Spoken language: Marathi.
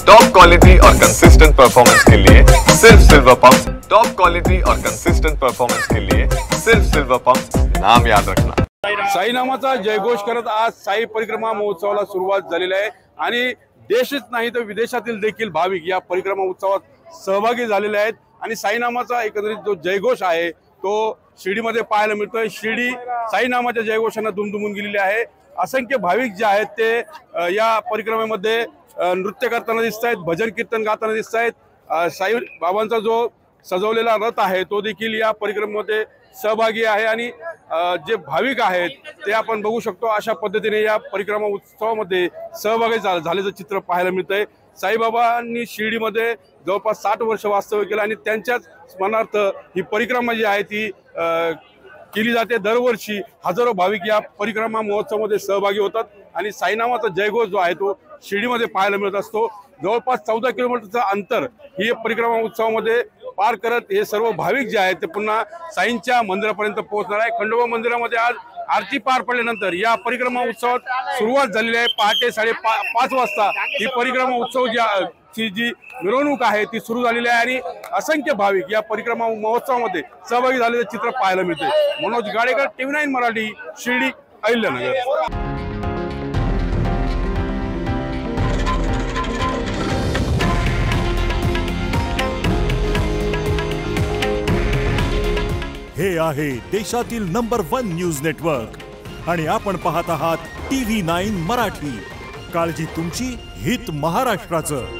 टॉप क्वालिटी और कंसिस्टेंट परफॉर्मेंस के लिए सिर्फ सिल्वर पंप। टॉप क्वालिटी और कंसिस्टेंट परफॉर्मेंस के लिए सिर्फ सिल्वर पंप, नाम याद रखना। साई नामाचा जयघोष करत आज साई परिक्रमा महोत्सवाला सुरुवात झालेली आहे आणि देशच नाही तर विदेशातील देखील भाविक या परिक्रमा उत्सवात सहभागी झालेले आहेत आणि साई नामाचा एकंदरीत जो जयघोष आहे तो शिर्डीमध्ये पाहायला मिळतोय। शिर्डी साई नामाच्या जयघोषाने दुमदुमून गेलेली आहे। असंख्य भाविक जे आहेत ते या परिक्रमेमध्ये नृत्य करताना दिसत आहेत, भजन कीर्तन गाताना दिसत आहेत। साई बाबांचा जो सजवलेला रथ आहे तो देखील या परिक्रमेमध्ये सहभागी आहे आणि जे भाविक आहेत ते आपण बघू शकतो। अशा पद्धतीने या परिक्रमा उत्सवामध्ये सहभागी झाल्याचं चित्र पाहायला मिळतंय। साईबाबांनी शिर्डीमध्ये जवळपास 60 वर्ष वास्तव्य केलं आणि त्यांच्याच स्मरणार्थ ही परिक्रमा जी आहे ती केली जाते। दरवर्षी हजारो भाविक या परिक्रमा महोत्सवामध्ये सहभागी होतात आणि साईनामाचा जयघोष जो आहे तो शिर्डीमध्ये पाहायला मिळत असतो। जवळपास 14 किलोमीटरचं अंतर ही परिक्रमा उत्सवामध्ये पार करत हे सर्व भाविक जे आहेत ते पुन्हा साईंच्या मंदिरापर्यंत पोहोचणार आहे। खंडोबा मंदिरामध्ये आज आरती पार पडल्यानंतर या परिक्रमा उत्सवात सुरुवात झालेली आहे। पहाटे 5:30 वाजता ही परिक्रमा उत्सव जी मिरवणूक आहे ती सुरू झालेली आहे आणि असंख्य भाविक या परिक्रमा महोत्सवामध्ये सहभागी झालेले चित्र पाहायला मिळते। मनोज गाडेकर, TV9 मराठी, शिर्डी, अहिल्यानगर। हे आहे देशातील नंबर 1 न्यूज नेटवर्क आणि आपण पाहत आहात TV9 मराठी। काळजी तुमची, हित महाराष्ट्राचं।